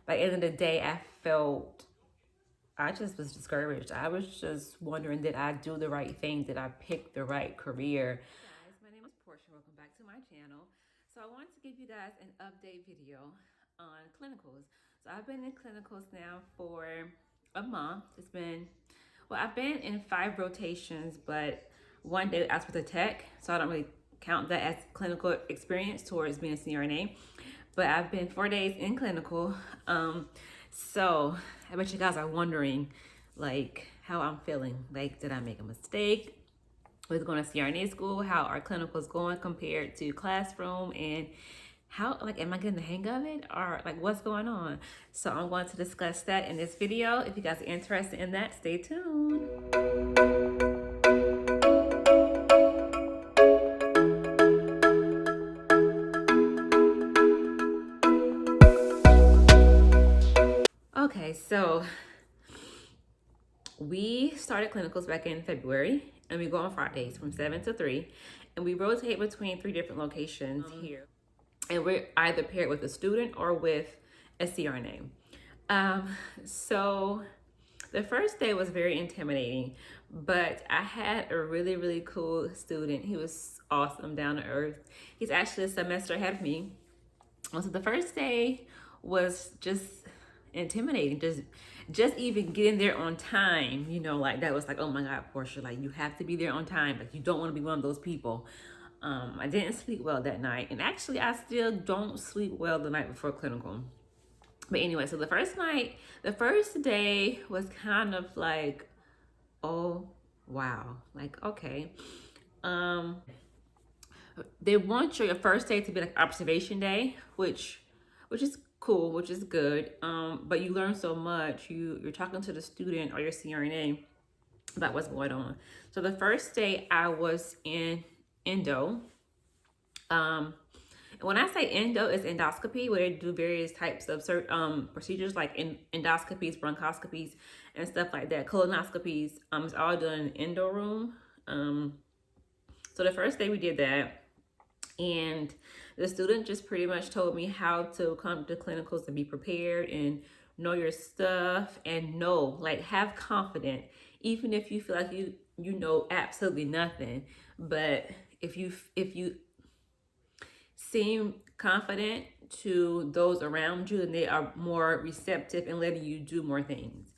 by the end of the day, I just was discouraged. I was just wondering, did I do the right thing? Did I pick the right career? Hey guys, my name is Portia. Welcome back to my channel. So I wanted to give you guys an update video on clinicals. So I've been in clinicals now for a month. I've been in 5 rotations, but one day I was with a tech, so I don't really count that as clinical experience towards being a CRNA. But I've been 4 days in clinical. So I bet you guys are wondering, like, how I'm feeling. Like, did I make a mistake with going to CRNA school? How are clinicals going compared to classroom? And how, like, am I getting the hang of it? Or, like, what's going on? So I'm going to discuss that in this video. If you guys are interested in that, stay tuned. Okay, so we started clinicals back in February, and we go on Fridays from 7 to 3, and we rotate between 3 different locations here. And we're either paired with a student or with a CRNA. So the first day was very intimidating, but I had a really, really cool student. He was awesome, down to earth. He's actually a semester ahead of me. So the first day was just intimidating, just even getting there on time, you know, like that was like, oh my God, Portia, like you have to be there on time. Like you don't want to be one of those people. I didn't sleep well that night, and actually I still don't sleep well the night before clinical. But anyway, so the first day was kind of like, oh wow, like okay. They want your first day to be like observation day, which is cool, which is good. But you learn so much. You're talking to the student or your CRNA about what's going on. So the first day I was in endo. When I say endo, it's endoscopy, where they do various types of procedures like endoscopies, bronchoscopies, and stuff like that. Colonoscopies. It's all done in the endo room. So the first day we did that, and the student just pretty much told me how to come to clinicals and be prepared and know your stuff and have confidence, even if you feel like you know absolutely nothing. But if you seem confident to those around you, and they are more receptive and letting you do more things.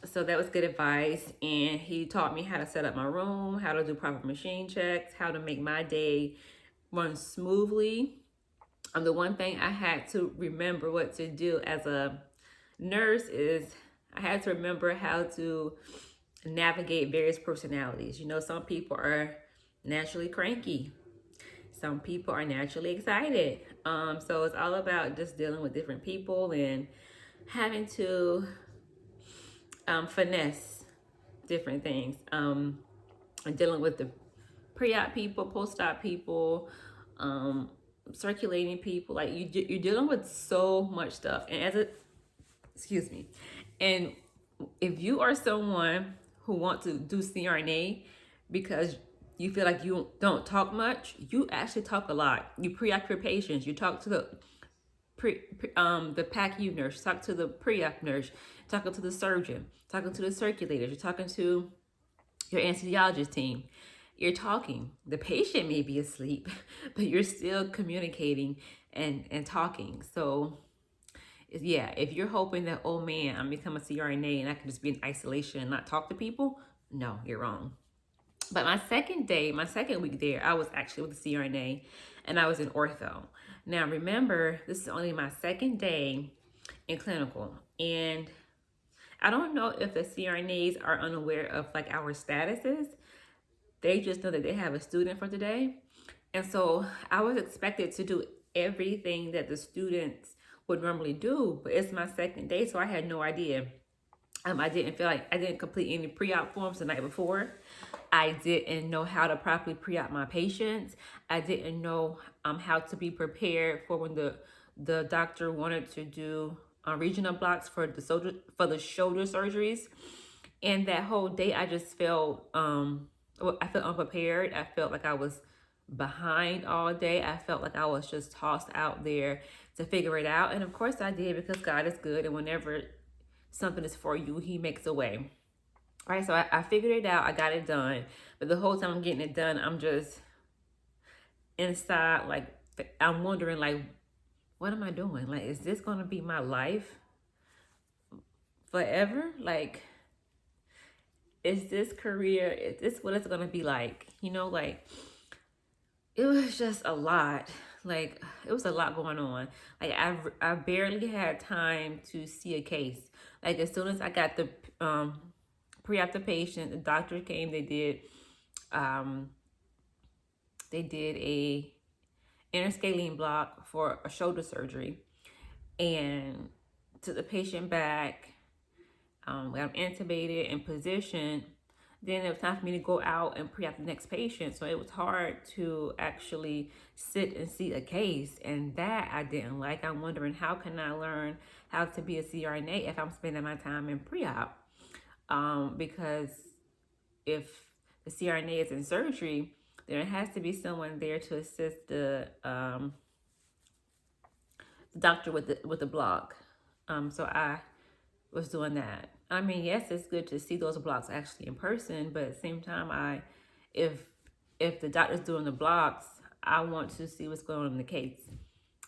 So that was good advice. And he taught me how to set up my room, how to do proper machine checks, how to make my day run smoothly. The one thing I had to remember what to do as a nurse is I had to remember how to navigate various personalities. You know, some people are naturally cranky. Some people are naturally excited. So it's all about just dealing with different people and having to finesse different things. And dealing with the pre-op people, post-op people, circulating people. Like you're dealing with so much stuff. And and if you are someone who wants to do CRNA because you feel like you don't talk much, you actually talk a lot. You pre-op your patients. You talk to the PACU nurse, talk to the pre-op nurse, talking to the surgeon, talking to the circulators, you're talking to your anesthesiologist team. You're talking. The patient may be asleep, but you're still communicating and talking. So yeah, if you're hoping that, oh man, I'm become a CRNA and I can just be in isolation and not talk to people, no, you're wrong. But my second week there, I was actually with the CRNA and I was in ortho. Now remember, this is only my second day in clinical, and I don't know if the CRNAs are unaware of like our statuses. They just know that they have a student for today. And so I was expected to do everything that the students would normally do, but it's my second day, so I had no idea. I didn't complete any pre-op forms the night before. I didn't know how to properly pre-op my patients. I didn't know how to be prepared for when the doctor wanted to do regional blocks for the shoulder surgeries. And that whole day, I just felt I felt unprepared. I felt like I was behind all day. I felt like I was just tossed out there to figure it out. And of course I did, because God is good. And whenever something is for you, he makes a way. All right, so I figured it out. I got it done. But the whole time I'm getting it done, I'm just inside, like, I'm wondering, like, what am I doing? Like, is this going to be my life forever? Like, is this career, is this what it's going to be like? You know, like, it was just a lot. Like, it was a lot going on. Like, I barely had time to see a case. Like, as soon as I got the pre-op the patient, the doctor came, they did a interscalene block for a shoulder surgery, and took the patient back, got him intubated and positioned. Then it was time for me to go out and pre-op the next patient. So it was hard to actually sit and see a case. And that I didn't like. I'm wondering, how can I learn how to be a CRNA if I'm spending my time in pre-op? Because if the CRNA is in surgery, there has to be someone there to assist the doctor with the block. So I was doing that. I mean, yes, it's good to see those blocks actually in person, but at the same time, if the doctor's doing the blocks, I want to see what's going on in the case.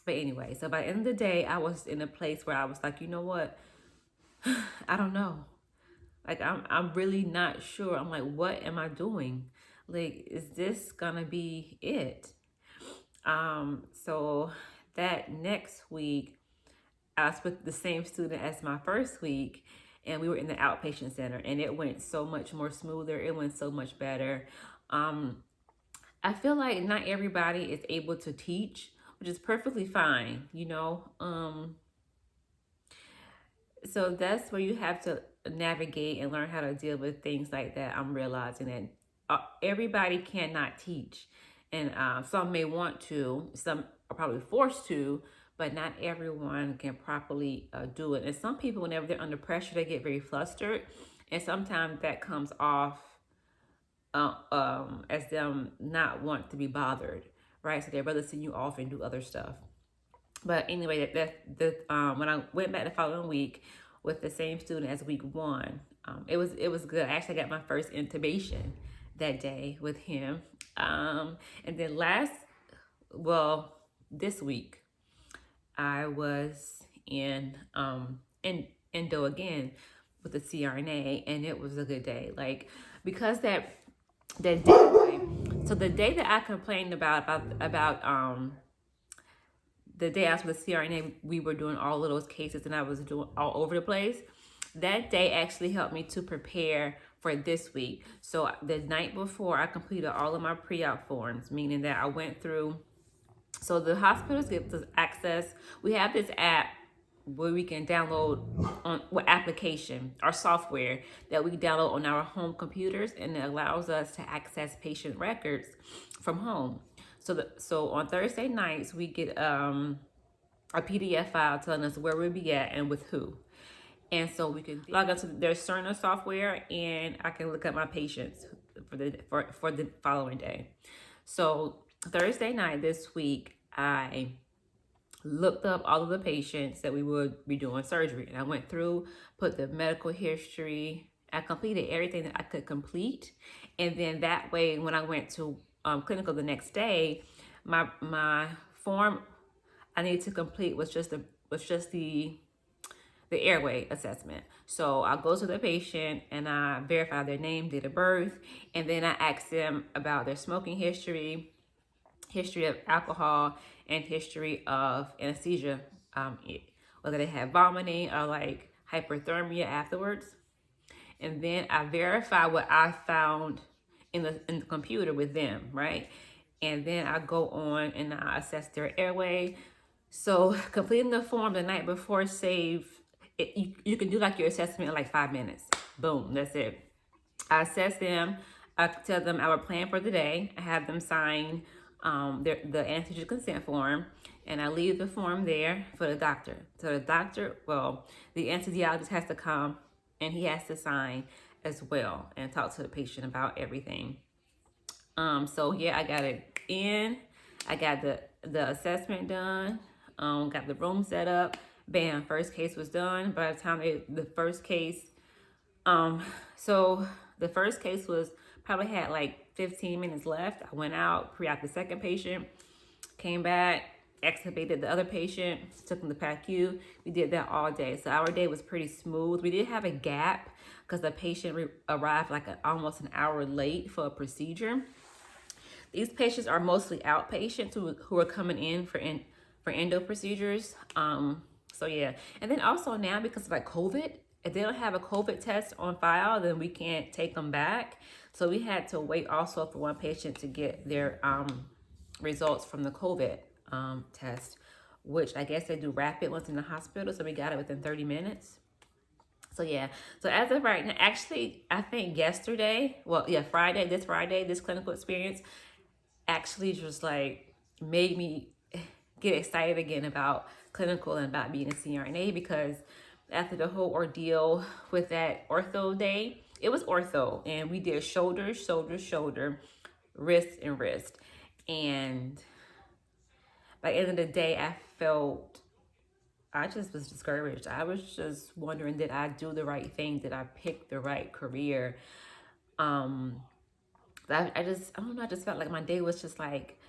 But anyway, so by the end of the day, I was in a place where I was like, you know what? I don't know. Like, I'm really not sure. I'm like, what am I doing? Like, is this gonna be it? So that next week, I was with the same student as my first week, and we were in the outpatient center, and it went so much more smoother. It went so much better. I feel like not everybody is able to teach, which is perfectly fine, you know. So that's where you have to navigate and learn how to deal with things like that. I'm realizing that everybody cannot teach, and some may want to, some are probably forced to, but not everyone can properly do it. And some people, whenever they're under pressure, they get very flustered, and sometimes that comes off as them not want to be bothered, right? So they'd rather send you off and do other stuff. But anyway, when I went back the following week with the same student as week one, it was good. I actually got my first intubation that day with him. And then this week, I was in endo again with the CRNA, and it was a good day. Like, because that day, so the day that I complained about the day after the CRNA, we were doing all of those cases and I was doing all over the place. That day actually helped me to prepare for this week. So the night before, I completed all of my pre-op forms, meaning that I went through. So the hospitals give us access. We have this app where we can download what application or software that we download on our home computers, and it allows us to access patient records from home. So on Thursday nights, we get a PDF file telling us where we'll be at and with who. And so we can log into their CRNA software, and I can look at my patients for the following day. So Thursday night this week, I looked up all of the patients that we would be doing surgery. And I went through, put the medical history. I completed everything that I could complete. And then that way, when I went to clinical the next day, my form I needed to complete was just the airway assessment. So I go to the patient and I verify their name, date of birth, and then I ask them about their smoking history, history of alcohol, and history of anesthesia, whether they have vomiting or like hyperthermia afterwards. And then I verify what I found in the computer with them, right? And then I go on and I assess their airway. So completing the form the night before you can do like your assessment in like 5 minutes. Boom, that's it. I assess them. I tell them our plan for the day. I have them sign the anesthesia consent form, and I leave the form there for the doctor. So the doctor, the anesthesiologist has to come, and he has to sign as well and talk to the patient about everything. So yeah, I got it in. I got the assessment done. Got the room set up. Bam, first case was done. By the time the first case, so the first case was probably had like 15 minutes left. I went out, pre-op the second patient, came back, extubated the other patient, took him to PACU. We did that all day. So our day was pretty smooth. We did have a gap because the patient arrived like almost an hour late for a procedure. These patients are mostly outpatients who are coming in for endo procedures. So yeah, and then also now because of like COVID, if they don't have a COVID test on file, then we can't take them back. So we had to wait also for one patient to get their results from the COVID test, which I guess they do rapid once in the hospital. So we got it within 30 minutes. So yeah, so as of right now, actually, I think yesterday, well, yeah, Friday, this clinical experience actually just like made me get excited again about clinical and about being a CRNA, because after the whole ordeal with that ortho day, it was ortho and we did shoulder, wrist and wrist. And by the end of the day, I just was discouraged. I was just wondering, did I do the right thing? Did I pick the right career? I don't know, I just felt like my day was just like,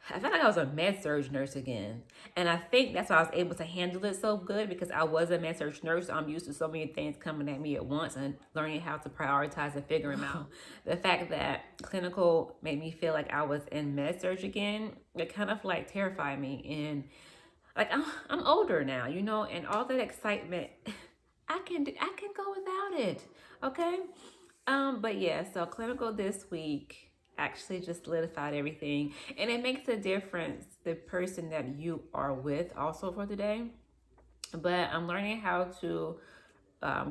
I felt like I was a med-surg nurse again. And I think that's why I was able to handle it so good, because I was a med-surg nurse. I'm used to so many things coming at me at once and learning how to prioritize and figure them out. The fact that clinical made me feel like I was in med-surg again, it kind of like terrified me. And like I'm older now, you know, and all that excitement, I can go without it, okay? But yeah, so clinical this week actually just solidified everything, and it makes a difference the person that you are with also for the day. But I'm learning how to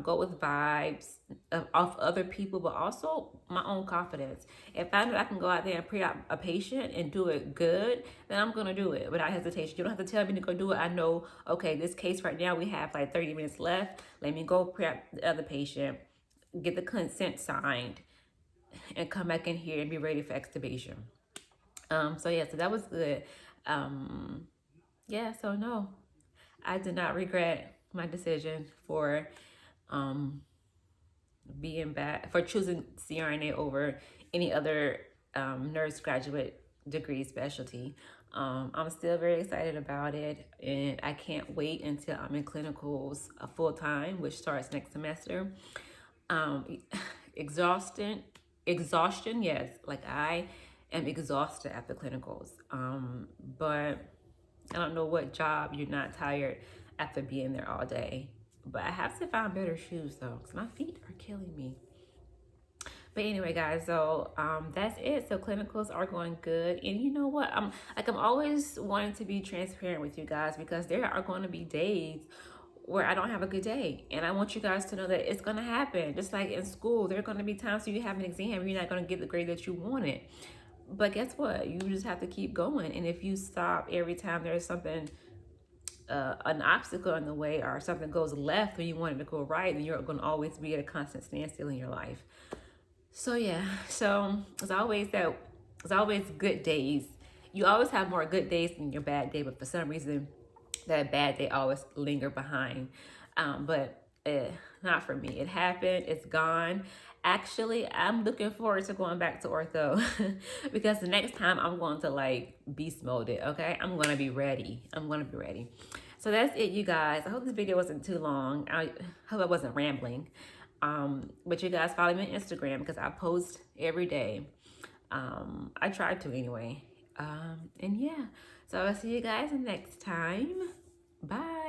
go with vibes of other people, but also my own confidence. If I know I can go out there and pre-op a patient and do it good, then I'm gonna do it without hesitation. You don't have to tell me to go do it. I know, okay, this case right now we have like 30 minutes left. Let me go pre-op the other patient, get the consent signed, and come back in here and be ready for extubation. So yeah, so that was good. Yeah, so no, I did not regret my decision for choosing CRNA over any other nurse graduate degree specialty. I'm still very excited about it, and I can't wait until I'm in clinicals full time, which starts next semester. Exhaustion, yes. Like I am exhausted after clinicals. But I don't know what job you're not tired after being there all day. But I have to find better shoes though, because my feet are killing me. But anyway, guys, so that's it. So clinicals are going good, and you know what? I'm always wanting to be transparent with you guys, because there are going to be days where I don't have a good day, and I want you guys to know that it's going to happen. Just like in school, there are going to be times when you have an exam and you're not going to get the grade that you wanted. But guess what? You just have to keep going. And if you stop every time there's something, an obstacle in the way, or something goes left when you want it to go right, then you're going to always be at a constant standstill in your life. So yeah, so it's always good days. You always have more good days than your bad day, but for some reason, that bad day always linger behind. But not for me. It happened. It's gone. Actually, I'm looking forward to going back to ortho because the next time I'm going to like beast mode it. Okay, I'm gonna be ready. So that's it, you guys. I hope this video wasn't too long. I hope I wasn't rambling. But you guys follow me on Instagram because I post every day. I try to anyway. And yeah, so I'll see you guys next time. Bye.